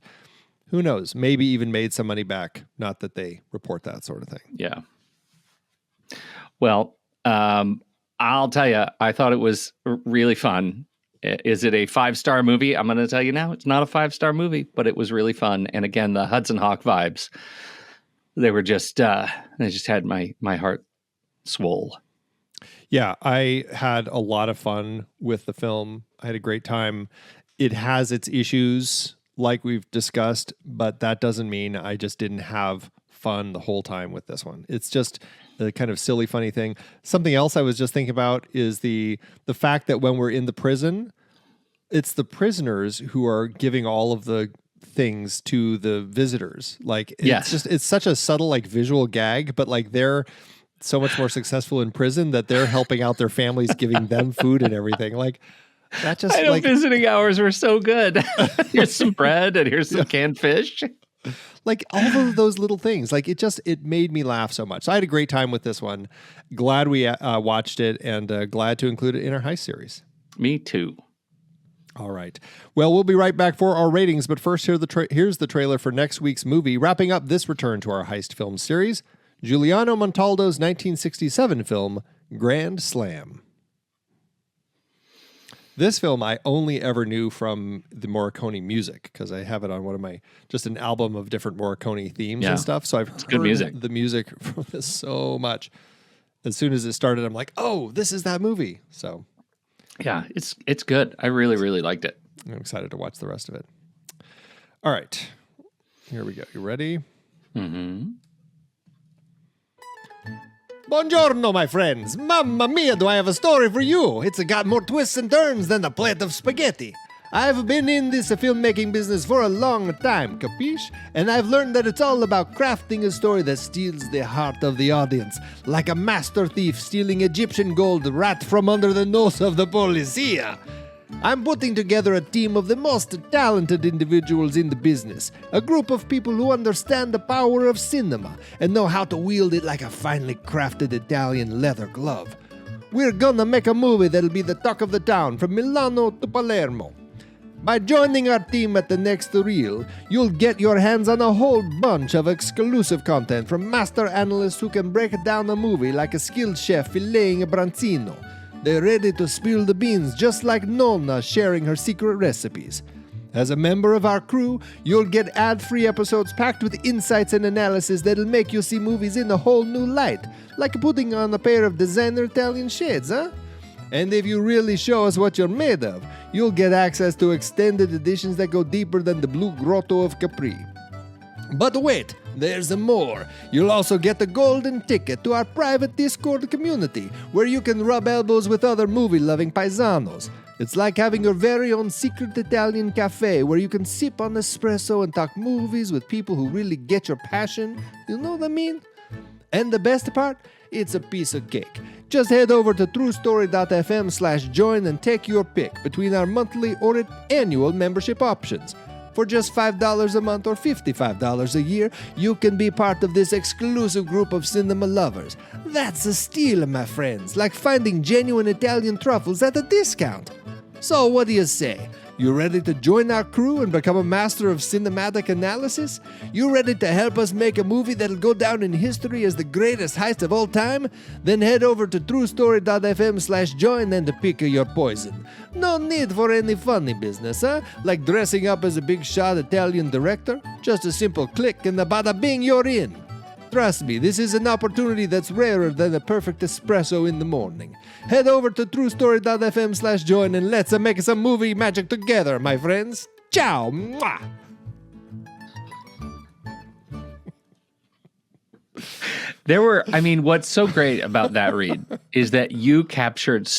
who knows, maybe even made some money back. Not that they report that sort of thing. Yeah. Well, I'll tell you, I thought it was really fun. Is it a 5-star movie? I'm going to tell you now, it's not a 5-star movie, but it was really fun. And again, the Hudson Hawk vibes, they were just, they just had my heart swole. Yeah, I had a lot of fun with the film. I had a great time. It has its issues, like we've discussed, but that doesn't mean I just didn't have fun the whole time with this one. It's just the kind of silly, funny thing. Something else I was just thinking about is the fact that when we're in the prison, it's the prisoners who are giving all of the things to the visitors. Like, it's such a subtle, like, visual gag, but like they're so much more successful in prison that they're helping out their families, giving them food and everything. Like, that just, I know, visiting hours were so good. Here's some bread and here's some canned fish. Like, all of those little things. Like, it made me laugh so much. So I had a great time with this one. Glad we watched it, and glad to include it in our Heist series. Me too. All right. Well, we'll be right back for our ratings, but first, here's the trailer for next week's movie, wrapping up this return to our Heist Films series, Giuliano Montaldo's 1967 film, Grand Slam. This film I only ever knew from the Morricone music, because I have it on one of my, just an album of different Morricone themes and stuff. So I've heard the music from this so much. As soon as it started, I'm like, oh, this is that movie. So yeah, it's good. I really, really liked it. I'm excited to watch the rest of it. All right, here we go. You ready? Mm-hmm. Buongiorno, my friends. Mamma mia, do I have a story for you. It's got more twists and turns than a plate of spaghetti. I've been in this filmmaking business for a long time, capiche? And I've learned that it's all about crafting a story that steals the heart of the audience, like a master thief stealing Egyptian gold right from under the nose of the policia. I'm putting together a team of the most talented individuals in the business, a group of people who understand the power of cinema and know how to wield it like a finely crafted Italian leather glove. We're gonna make a movie that'll be the talk of the town from Milano to Palermo. By joining our team at the next reel, you'll get your hands on a whole bunch of exclusive content from master analysts who can break down a movie like a skilled chef filleting a branzino. They're ready to spill the beans just like Nonna sharing her secret recipes. As a member of our crew, you'll get ad-free episodes packed with insights and analysis that'll make you see movies in a whole new light, like putting on a pair of designer Italian shades, huh? And if you really show us what you're made of, you'll get access to extended editions that go deeper than the Blue Grotto of Capri. But wait, there's more. You'll also get a golden ticket to our private Discord community, where you can rub elbows with other movie-loving paisanos. It's like having your very own secret Italian cafe, where you can sip on espresso and talk movies with people who really get your passion. You know what I mean? And the best part? It's a piece of cake. Just head over to truestory.fm/join and take your pick between our monthly or annual membership options. For just $5 a month or $55 a year, you can be part of this exclusive group of cinema lovers. That's a steal, my friends, like finding genuine Italian truffles at a discount. So what do you say? You ready to join our crew and become a master of cinematic analysis? You ready to help us make a movie that'll go down in history as the greatest heist of all time? Then head over to truestory.fm/join and pick your poison. No need for any funny business, huh? Like dressing up as a big shot Italian director? Just a simple click and bada bing, you're in. Trust me, this is an opportunity that's rarer than a perfect espresso in the morning. Head over to truestory.fm/join and let's make some movie magic together, my friends. Ciao! Mwah! What's so great about that read is that you captured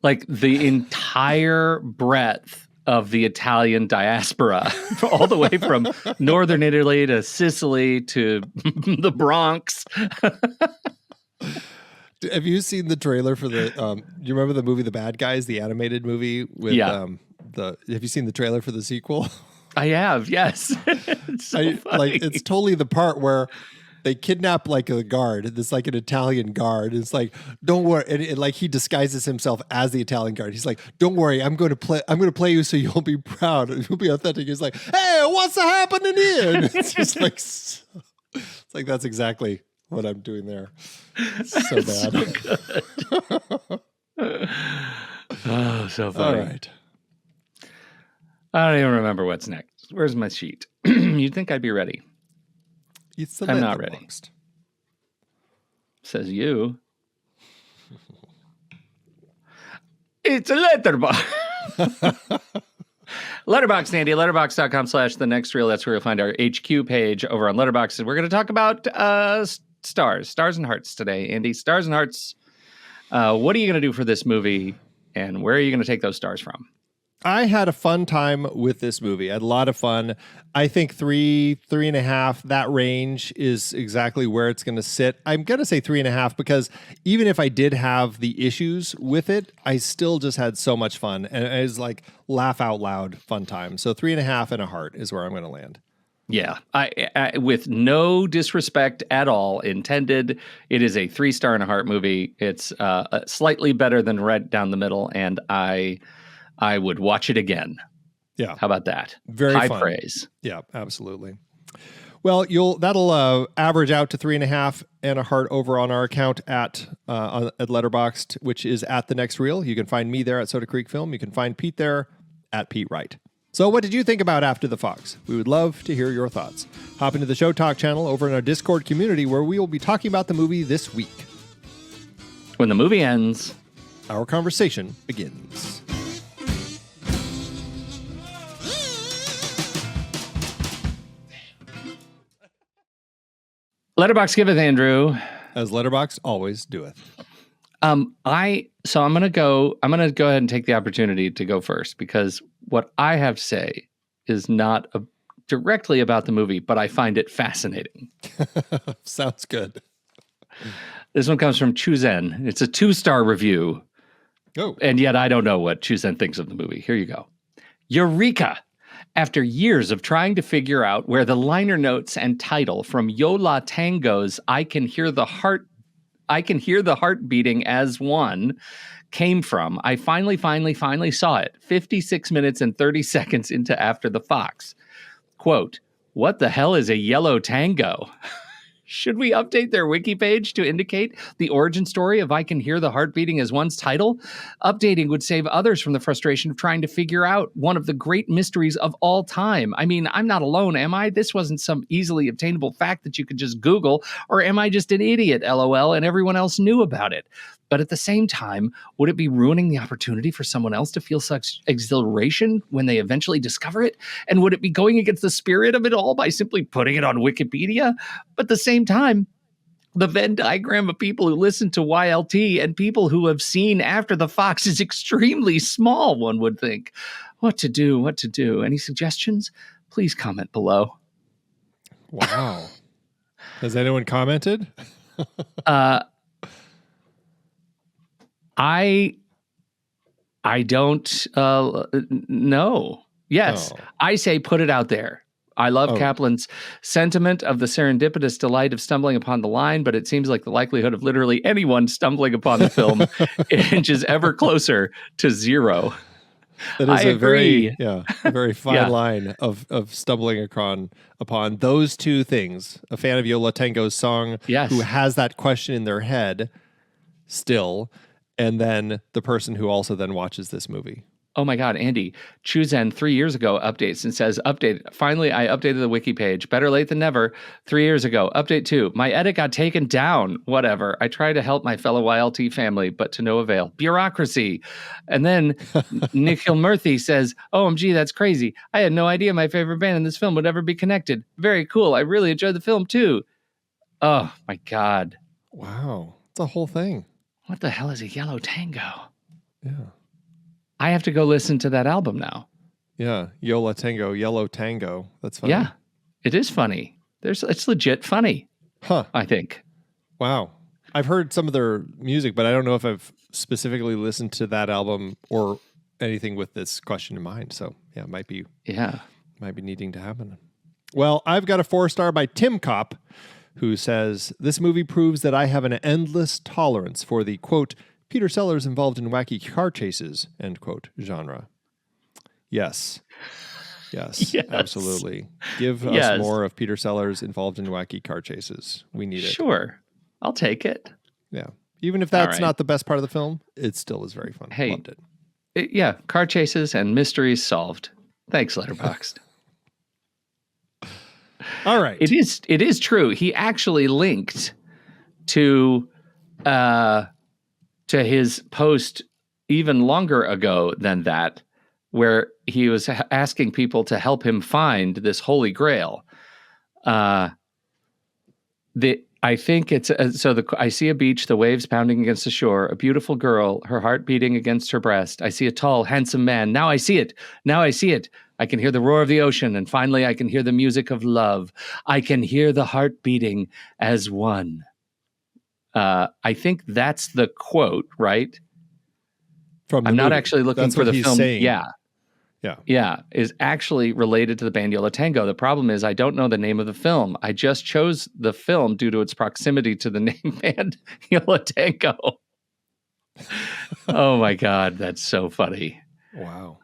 like the entire breadth of the Italian diaspora, all the way from northern Italy to Sicily to the Bronx. Have you seen the trailer for the? You remember the movie The Bad Guys, the animated movie with Have you seen the trailer for the sequel? I have, yes. It's so funny. It's totally the part where they kidnap like a guard. It's like an Italian guard. It's like, don't worry. And like he disguises himself as the Italian guard. He's like, don't worry. I'm going to play you so you'll be proud. You'll be authentic. He's like, hey, what's happening here? And it's just like, it's like, that's exactly what I'm doing there. So bad. So good. Oh, so funny. All right. I don't even remember what's next. Where's my sheet? You'd think I'd be ready. I'm not ready. Says you. It's a letterbox. Letterboxd, Andy. Letterboxd.com/the next reel. That's where you'll find our HQ page over on Letterboxd. And we're going to talk about stars and hearts today, Andy. Stars and hearts. What are you going to do for this movie, and where are you going to take those stars from? I had a fun time with this movie. I had a lot of fun. I think 3.5, that range is exactly where it's going to sit. I'm going to say 3.5 because even if I did have the issues with it, I still just had so much fun. And it was like laugh out loud fun time. So 3.5 and a heart is where I'm going to land. Yeah, I with no disrespect at all intended, it is a 3-star and a heart movie. It's slightly better than Red Down the Middle, and I would watch it again. Yeah. How about that? Very high fun. Praise. Yeah, absolutely. Well, that'll average out to 3.5 and a heart over on our account at Letterboxd, which is at The Next Reel. You can find me there at Soda Creek Film. You can find Pete there at Pete Wright. So what did you think about After the Fox? We would love to hear your thoughts. Hop into the Show Talk channel over in our Discord community where we will be talking about the movie this week. When the movie ends, our conversation begins. Letterboxd giveth, Andrew. As Letterboxd always doeth. I'm gonna go ahead and take the opportunity to go first because what I have to say is not directly about the movie, but I find it fascinating. Sounds good. This one comes from Chuzen. It's a 2-star review. Oh. And yet I don't know what Chuzen thinks of the movie. Here you go. Eureka! After years of trying to figure out where the liner notes and title from Yo La Tango's I Can Hear the Heart Beating as One came from, I finally saw it 56 minutes and 30 seconds into After the Fox. Quote, what the hell is a yellow tango? Should we update their wiki page to indicate the origin story of I Can Hear the Heart Beating as One's title? Updating would save others from the frustration of trying to figure out one of the great mysteries of all time. I mean, I'm not alone, am I? This wasn't some easily obtainable fact that you could just Google, or am I just an idiot, LOL, and everyone else knew about it? But at the same time, would it be ruining the opportunity for someone else to feel such exhilaration when they eventually discover it? And would it be going against the spirit of it all by simply putting it on Wikipedia? But at the same time, the Venn diagram of people who listen to YLT and people who have seen After the Fox is extremely small, one would think. What to do? Any suggestions? Please comment below. Wow. Has anyone commented? I don't know. Yes, I say put it out there. I love Kaplan's sentiment of the serendipitous delight of stumbling upon the line, but it seems like the likelihood of literally anyone stumbling upon the film inches ever closer to zero. That is a very fine line of stumbling upon those two things. A fan of Yo La Tango's song who has that question in their head still, and then the person who also then watches this movie. Oh my God, Andy. Chuzen 3 years ago updates and says, update. Finally, I updated the wiki page. Better late than never. 3 years ago. Update 2. My edit got taken down. Whatever. I tried to help my fellow YLT family, but to no avail. Bureaucracy. And then Nikhil Murthy says, OMG, that's crazy. I had no idea my favorite band in this film would ever be connected. Very cool. I really enjoyed the film too. Oh my God. Wow. It's a whole thing. What the hell is a yellow tango? Yeah. I have to go listen to that album now. Yeah. Yola Tango, Yellow Tango. That's funny. Yeah, it is funny. It's legit funny. Huh. I think. Wow. I've heard some of their music, but I don't know if I've specifically listened to that album or anything with this question in mind. So yeah, it might be needing to happen. Well, I've got a 4-star by Tim Kopp, who says, this movie proves that I have an endless tolerance for the, quote, Peter Sellers involved in wacky car chases, end quote, genre. Yes. Yes, Yes. absolutely. Give us more of Peter Sellers involved in wacky car chases. We need it. Sure. I'll take it. Yeah. Even if that's not the best part of the film, it still was very fun. Hey, loved it. Yeah, car chases and mysteries solved. Thanks, Letterboxd. All right. It is true. He actually linked to his post even longer ago than that, where he was asking people to help him find this Holy Grail. I think it's I see a beach, the waves pounding against the shore, a beautiful girl, her heart beating against her breast. I see a tall, handsome man. Now I see it. Now I see it. I can hear the roar of the ocean, and finally I can hear the music of love. I can hear the heart beating as one. I think that's the quote, right? From the I'm not movie. actually looking That's for what the he's film. saying. Yeah, is actually related to the band Yola Tango. The problem is I don't know the name of the film. I just chose the film due to its proximity to the name band Yola Tango. Oh my God, that's so funny. Wow.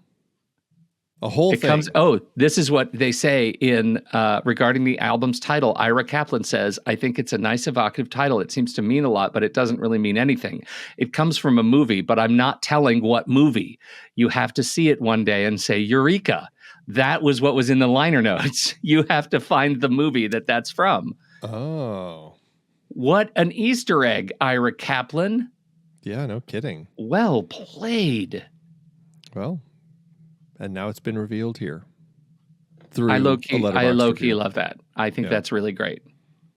A whole thing. This is what they say in regarding the album's title. Ira Kaplan says, I think it's a nice evocative title. It seems to mean a lot, but it doesn't really mean anything. It comes from a movie, but I'm not telling what movie. You have to see it one day and say, Eureka. That was what was in the liner notes. You have to find the movie that's from. Oh. What an Easter egg, Ira Kaplan. Yeah, no kidding. Well played. Well, and now it's been revealed here. Through I low-key love that. I think that's really great.